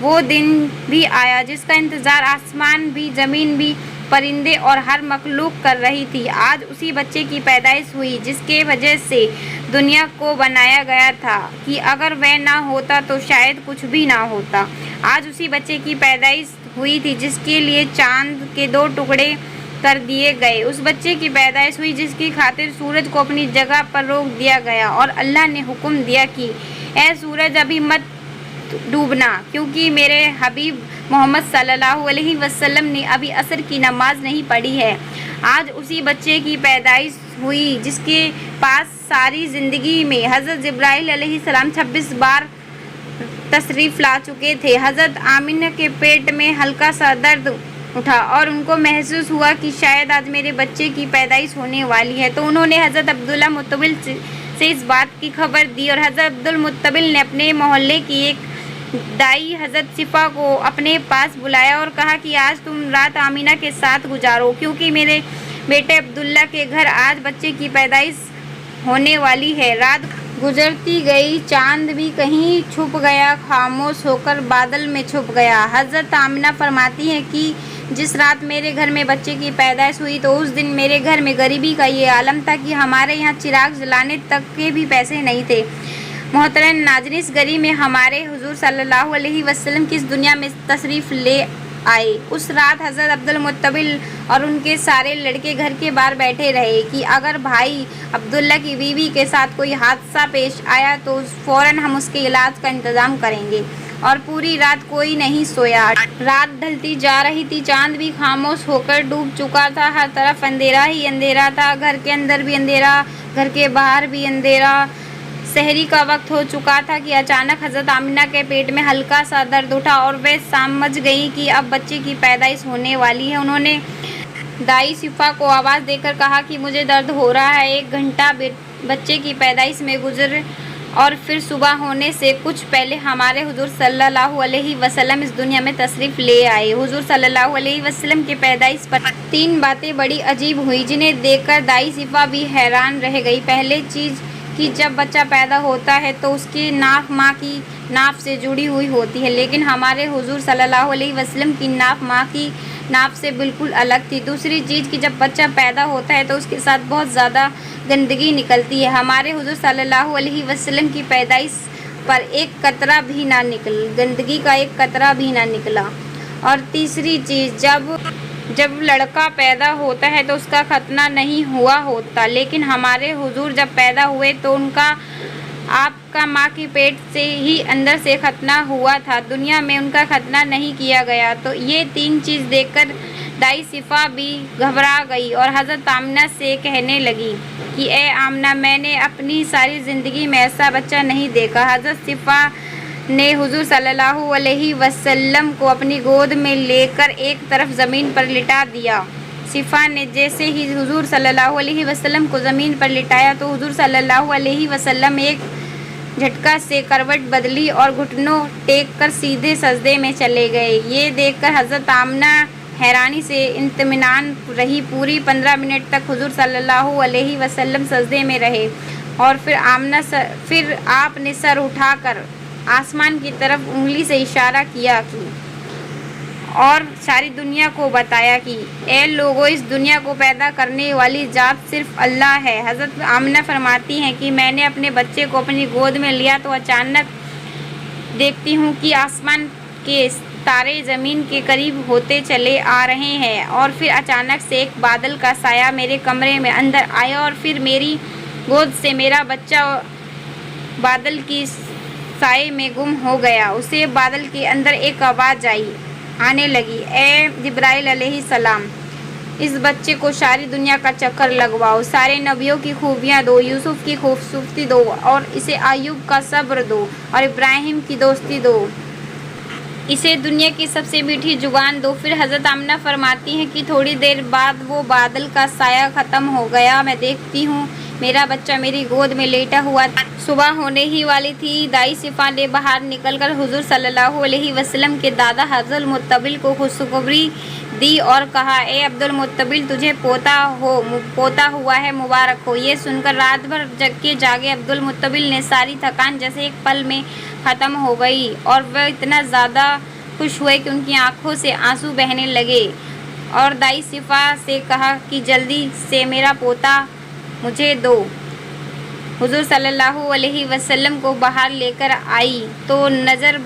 وہ دن بھی آیا جس کا انتظار آسمان بھی، زمین بھی، پرندے اور ہر مخلوق کر رہی تھی۔ آج اسی بچے کی پیدائش ہوئی جس کی وجہ سے دنیا کو بنایا گیا تھا کہ اگر وہ نہ ہوتا تو شاید کچھ بھی نہ ہوتا۔ آج اسی بچے کی پیدائش ہوئی تھی جس کے لیے چاند کے 2 ٹکڑے کر دیے گئے۔ اس بچے کی پیدائش ہوئی جس کی خاطر سورج کو اپنی جگہ پر روک دیا گیا اور اللہ نے حکم دیا کہ اے سورج ابھی مت ڈوبنا، کیونکہ میرے حبیب محمد صلی اللہ علیہ وسلم نے ابھی عصر کی نماز نہیں پڑھی ہے۔ آج اسی بچے کی پیدائش ہوئی جس کے پاس ساری زندگی میں حضرت جبرائیل علیہ السلام 26 بار تشریف لا چکے تھے۔ حضرت آمینہ کے پیٹ میں ہلکا سا درد اٹھا اور ان کو محسوس ہوا کہ شاید آج میرے بچے کی پیدائش ہونے والی ہے، تو انہوں نے حضرت عبدالمطلب سے اس بات کی خبر دی اور حضرت عبدالمطلب نے اپنے محلے کی ایک دائی حضرت صفا کو اپنے پاس بلایا اور کہا کہ آج تم رات آمینہ کے ساتھ گزارو، کیونکہ میرے بیٹے عبداللہ کے گھر آج بچے کی پیدائش ہونے والی ہے۔ رات گزرتی گئی، چاند بھی کہیں چھپ گیا، خاموش ہو کر بادل میں چھپ گیا۔ حضرت آمینہ فرماتی ہیں کہ جس رات میرے گھر میں بچے کی پیدائش ہوئی تو اس دن میرے گھر میں غریبی کا یہ عالم تھا کہ ہمارے یہاں چراغ جلانے تک کے بھی پیسے نہیں تھے۔ محترم ناظرین، اس گھڑی میں ہمارے حضور صلی اللہ علیہ وسلم کی اس دنیا میں تشریف لے آئے۔ اس رات حضرت عبدالمطلب اور ان کے سارے لڑکے گھر کے باہر بیٹھے رہے کہ اگر بھائی عبداللہ کی بیوی کے ساتھ کوئی حادثہ پیش آیا تو فوراً ہم اس کے علاج کا انتظام کریں گے۔ اور پوری رات کوئی نہیں سویا۔ رات ڈھلتی جا رہی تھی، چاند بھی خاموش ہو کر ڈوب چکا تھا، ہر طرف اندھیرا ہی اندھیرا تھا، گھر کے اندر بھی اندھیرا، گھر کے باہر بھی اندھیرا۔ سحری کا وقت ہو چکا تھا کہ اچانک حضرت آمینہ کے پیٹ میں ہلکا سا درد اٹھا اور وہ سمجھ گئی کہ اب بچے کی پیدائش ہونے والی ہے۔ انہوں نے دائی صفا کو آواز دے کر کہا کہ مجھے درد ہو رہا ہے۔ 1 گھنٹہ بچے کی پیدائش میں گزر اور پھر صبح ہونے سے کچھ پہلے ہمارے حضور صلی اللہ علیہ وسلم اس دنیا میں تشریف لے آئے۔ حضور صلی اللہ علیہ وسلم کی پیدائش پر 3 باتیں بڑی عجیب ہوئی جنہیں دیکھ کر دائی صفا بھی حیران رہ گئی۔ پہلی چیز کہ جب بچہ پیدا ہوتا ہے تو اس کی ناف ماں کی ناف سے جڑی ہوئی ہوتی ہے، لیکن ہمارے حضور صلی اللہ علیہ وسلم کی ناف ماں کی ناف سے بالکل الگ تھی۔ دوسری چیز کہ جب بچہ پیدا ہوتا ہے تو اس کے ساتھ بہت زیادہ گندگی نکلتی ہے۔ ہمارے حضور صلی اللہ علیہ وسلم کی پیدائش پر گندگی کا ایک قطرہ بھی نہ نکلا۔ اور تیسری چیز، جب لڑکا پیدا ہوتا ہے تو اس کا ختنہ نہیں ہوا ہوتا، لیکن ہمارے حضور جب پیدا ہوئے تو ان کا آپ کا ماں کی پیٹ سے ہی اندر سے ختنہ ہوا تھا، دنیا میں ان کا ختنہ نہیں کیا گیا۔ تو یہ 3 چیز دیکھ کر دائی صفا بھی گھبرا گئی اور حضرت آمینہ سے کہنے لگی کہ اے آمینہ، میں نے اپنی ساری زندگی میں ایسا بچہ نہیں دیکھا۔ حضرت صفا نے حضور صلی اللہ علیہ وسلم کو اپنی گود میں لے کر ایک طرف زمین پر لٹا دیا۔ صفا نے جیسے ہی حضور صلی اللہ علیہ وسلم کو زمین پر لٹایا تو حضور صلی اللہ علیہ وسلم ایک جھٹکا سے کروٹ بدلی اور گھٹنوں ٹیک کر سیدھے سجدے میں چلے گئے۔ یہ دیکھ کر حضرت آمینہ حیرانی سے اطمینان رہی۔ پوری 15 منٹ تک حضور صلی اللہ علیہ وسلم سجدے میں رہے اور پھر آپ نے سر اٹھا کر آسمان کی طرف انگلی سے اشارہ کیا اور ساری دنیا کو بتایا کہ اے لوگو، اس دنیا کو پیدا کرنے والی ذات صرف اللہ ہے۔ حضرت آمینہ فرماتی ہیں کہ میں نے اپنے بچے کو اپنی گود میں لیا تو اچانک دیکھتی ہوں کہ آسمان کے تارے زمین کے قریب ہوتے چلے آ رہے ہیں اور پھر اچانک سے ایک بادل کا سایہ میرے کمرے میں اندر آیا اور پھر میری گود سے میرا بچہ بادل کی سائے میں گم ہو گیا۔ اسے بادل کے اندر ایک آواز آنے لگی، اے جبرائیل علیہ السلام، اس بچے کو ساری دنیا کا چکر لگواؤ، سارے نبیوں کی خوبیاں دو، یوسف کی خوبصورتی دو اور اسے ایوب کا صبر دو اور ابراہیم کی دوستی دو، اسے دنیا کی سب سے میٹھی زبان دو۔ پھر حضرت آمینہ فرماتی ہیں کہ تھوڑی دیر بعد وہ بادل کا سایہ ختم ہو گیا، میں دیکھتی ہوں میرا بچہ میری گود میں لیٹا ہوا تھا۔ صبح ہونے ہی والی تھی۔ دائی صفا نے باہر نکل کر حضور صلی اللہ علیہ وسلم کے دادا حضرت المطلب کو خوشخبری دی اور کہا اے عبد المطلب تجھے پوتا ہوا ہے، مبارک ہو۔ یہ سن کر رات بھر جگ کے جاگے عبد المطلب نے ساری تھکان جیسے ایک پل میں ختم ہو گئی اور وہ اتنا زیادہ خوش ہوئے کہ ان کی آنکھوں سے آنسو بہنے لگے اور دائی صفا سے کہا کہ جلدی سے میرا پوتا مجھے دو۔ حضور صلی اللہ علیہ وسلم کو باہر لے کر آئی تو نظر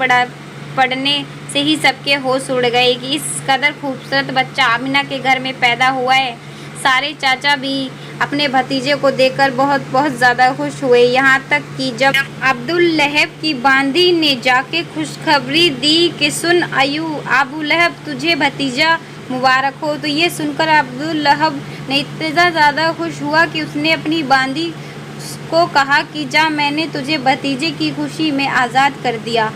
پڑنے سے ہی سب کے ہوش اڑ گئے کہ اس قدر خوبصورت بچہ آمنہ کے گھر میں پیدا ہوا ہے۔ سارے چاچا بھی اپنے بھتیجے کو دیکھ کر بہت زیادہ خوش ہوئے، یہاں تک کہ جب ابولہب کی باندی نے جا کے خوشخبری دی کہ سن ابولہب تجھے بھتیجا مبارک ہو، تو یہ سن کر ابولہب نے اتنا زیادہ خوش ہوا کہ اس نے اپنی باندی کو کہا کہ جا، میں نے تجھے بھتیجے کی خوشی میں آزاد کر دیا۔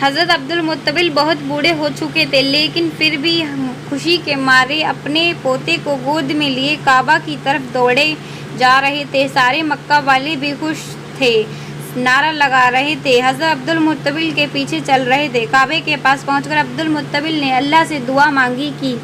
حضرت عبد المطلب بہت بوڑھے ہو چکے تھے، لیکن پھر بھی خوشی کے مارے اپنے پوتے کو گود میں لیے کعبہ کی طرف دوڑے جا رہے تھے۔ سارے مکہ والے بھی خوش تھے، نعرہ لگا رہے تھے، حضرت عبد المطلب کے پیچھے چل رہے تھے۔ کعبے کے پاس پہنچ کر عبد المطلب نے اللہ سے دعا مانگی کہ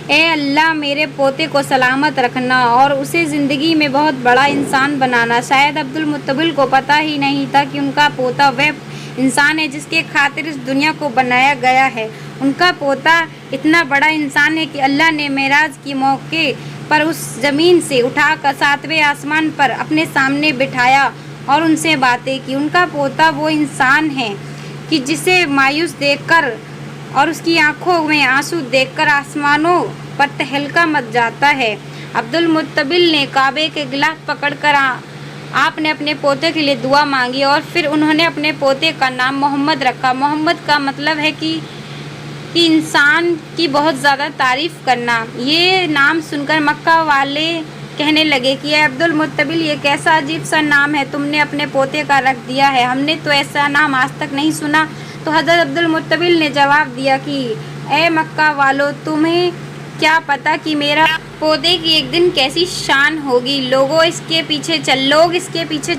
اے اللہ، میرے پوتے کو سلامت رکھنا اور اسے زندگی میں بہت بڑا انسان بنانا۔ شاید عبد المطلب کو پتہ ہی نہیں تھا کہ ان کا پوتا وہ انسان ہے جس کے خاطر اس دنیا کو بنایا گیا ہے۔ ان کا پوتا اتنا بڑا انسان ہے کہ اللہ نے معراج کے موقع پر اس زمین سے اٹھا کر 7ویں آسمان پر اپنے سامنے بٹھایا اور ان سے باتیں کی۔ ان کا پوتا وہ انسان ہے کہ جسے مایوس دیکھ کر اور اس کی آنکھوں میں آنسو دیکھ کر آسمانوں پر تہلکہ مچ جاتا ہے۔ عبد المطلب نے کعبے کے غلاف پکڑ کر آپ نے اپنے پوتے کے لیے دعا مانگی اور پھر انہوں نے اپنے پوتے کا نام محمد رکھا۔ محمد کا مطلب ہے کہ انسان کی بہت زیادہ تعریف کرنا۔ یہ نام سن کر مکہ والے کہنے لگے کہ اے عبد المطلب، یہ کیسا عجیب سا نام ہے تم نے اپنے پوتے کا رکھ دیا ہے، ہم نے تو ایسا نام آج تک نہیں سنا۔ تو حضرت عبد المطلب نے جواب دیا کہ اے مکہ والو، تمہیں کیا پتا کہ میرا پودے کی ایک دن کیسی شان ہوگی، لوگ اس کے پیچھے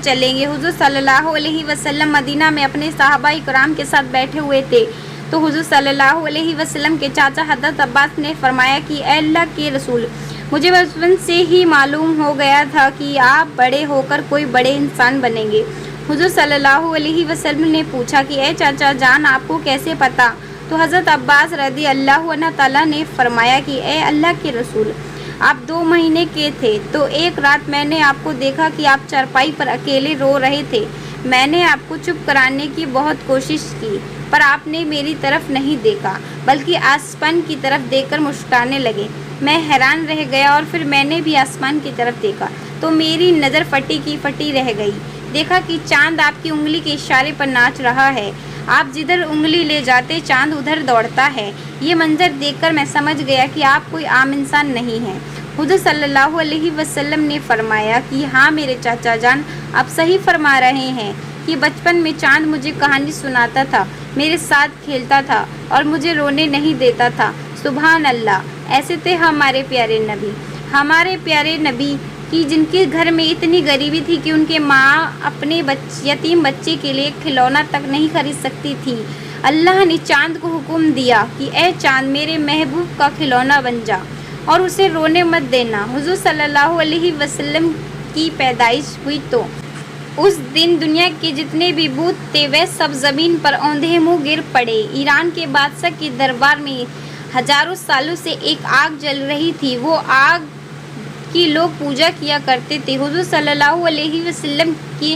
چلیں گے۔ حضور صلی اللہ علیہ وسلم مدینہ میں اپنے صحابہ کرام کے ساتھ بیٹھے ہوئے تھے تو حضور صلی اللہ علیہ وسلم کے چاچا حضرت عباس نے فرمایا کہ اے اللہ کے رسول، مجھے بچپن سے ہی معلوم ہو گیا تھا کہ آپ بڑے ہو کر کوئی بڑے انسان بنیں گے۔ حضور صلی اللہ علیہ وسلم نے پوچھا کہ اے چاچا جان، آپ کو کیسے پتا؟ تو حضرت عباس رضی اللہ عنہ تعالیٰ نے فرمایا کہ اے اللہ کے رسول، آپ 2 مہینے کے تھے تو ایک رات میں نے آپ کو دیکھا کہ آپ چارپائی پر اکیلے رو رہے تھے۔ میں نے آپ کو چپ کرانے کی بہت کوشش کی پر آپ نے میری طرف نہیں دیکھا بلکہ آسمان کی طرف دیکھ کر مسکرانے لگے۔ میں حیران رہ گیا اور پھر میں نے بھی آسمان کی طرف دیکھا تو میری نظر پھٹی کی پھٹی رہ گئی۔ دیکھا کہ چاند آپ کی انگلی کے اشارے پر ناچ رہا ہے، آپ جدھر انگلی لے جاتے چاند ادھر دوڑتا ہے۔ یہ منظر دیکھ کر میں سمجھ گیا کہ آپ کوئی عام انسان نہیں ہیں۔ حضور صلی اللہ علیہ وسلم نے فرمایا کہ ہاں میرے چاچا جان، آپ صحیح فرما رہے ہیں کہ بچپن میں چاند مجھے کہانی سناتا تھا، میرے ساتھ کھیلتا تھا اور مجھے رونے نہیں دیتا تھا۔ سبحان اللہ، ایسے تھے ہمارے پیارے نبی کہ جن کے گھر میں اتنی غریبی تھی کہ ان کے ماں اپنے یتیم بچے کے لیے کھلونا تک نہیں خرید سکتی تھی۔ اللہ نے چاند کو حکم دیا کہ اے چاند، میرے محبوب کا کھلونا بن جا اور اسے رونے مت دینا۔ حضور صلی اللہ علیہ وسلم کی پیدائش ہوئی تو اس دن دنیا کے جتنے بھی بت تھے وہ سب زمین پر اوندھے منہ گر پڑے۔ ایران کے بادشاہ کے دربار میں ہزاروں سالوں سے ایک آگ جل رہی تھی، وہ آگ کی لوگ پوجا کیا کرتے تھے۔ حضور صلی اللہ علیہ وسلم کی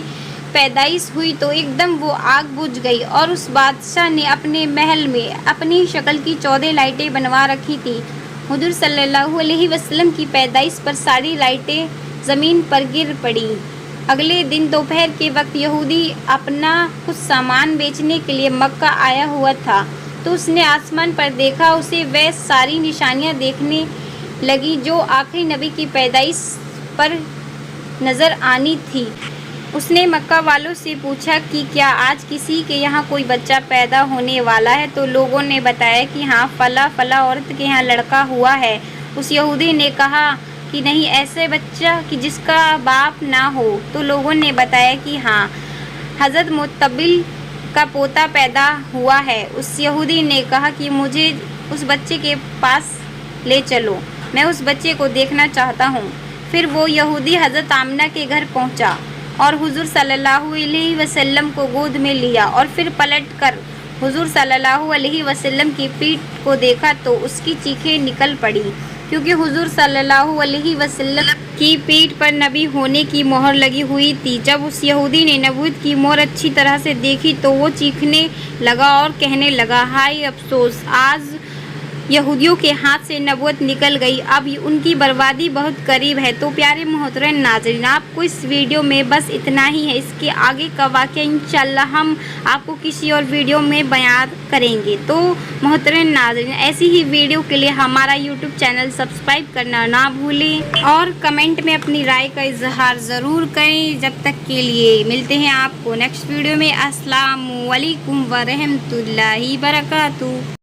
پیدائش ہوئی تو ایک دم وہ آگ بجھ گئی اور اس بادشاہ نے اپنے محل میں اپنی شکل کی 14 لائٹیں بنوا رکھی تھی۔ حضور صلی اللہ علیہ وسلم کی پیدائش پر ساری لائٹیں زمین پر گر پڑی۔ اگلے دن دوپہر کے وقت یہودی اپنا کچھ سامان بیچنے کے لیے مکہ آیا ہوا تھا تو اس نے آسمان پر دیکھا، اسے وہ ساری نشانیاں دیکھنے لگی جو آخری نبی کی پیدائش پر نظر آنی تھی۔ اس نے مکہ والوں سے پوچھا کہ کیا آج کسی کے یہاں کوئی بچہ پیدا ہونے والا ہے؟ تو لوگوں نے بتایا کہ ہاں فلاں عورت کے یہاں لڑکا ہوا ہے۔ اس یہودی نے کہا کہ نہیں، ایسے بچہ کہ جس کا باپ نہ ہو؟ تو لوگوں نے بتایا کہ ہاں، حضرت مطلب کا پوتا پیدا ہوا ہے۔ اس یہودی نے کہا کہ مجھے اس بچے کے پاس لے چلو، میں اس بچے کو دیکھنا چاہتا ہوں۔ پھر وہ یہودی حضرت آمنہ کے گھر پہنچا اور حضور صلی اللہ علیہ وسلم کو گود میں لیا، اور پھر پلٹ کر حضور صلی اللہ علیہ وسلم کی پیٹھ کو دیکھا تو اس کی چیخیں نکل پڑی، کیونکہ حضور صلی اللہ علیہ وسلم کی پیٹھ پر نبی ہونے کی مہر لگی ہوئی تھی۔ جب اس یہودی نے نبوت کی مہر اچھی طرح سے دیکھی تو وہ چیخنے لگا اور کہنے لگا، ہائے افسوس، آج یہودیوں کے ہاتھ سے نبوت نکل گئی، اب ان کی بربادی بہت قریب ہے۔ تو پیارے محترم ناظرین، آپ کو اس ویڈیو میں بس اتنا ہی ہے۔ اس کے آگے کا واقعہ انشاءاللہ ہم آپ کو کسی اور ویڈیو میں بیان کریں گے۔ تو محترم ناظرین، ایسی ہی ویڈیو کے لیے ہمارا یوٹیوب چینل سبسکرائب کرنا نہ بھولیں اور کمنٹ میں اپنی رائے کا اظہار ضرور کریں۔ جب تک کے لیے ملتے ہیں آپ کو نیکسٹ ویڈیو میں۔ السلام علیکم ورحمۃ اللہ وبرکاتہ۔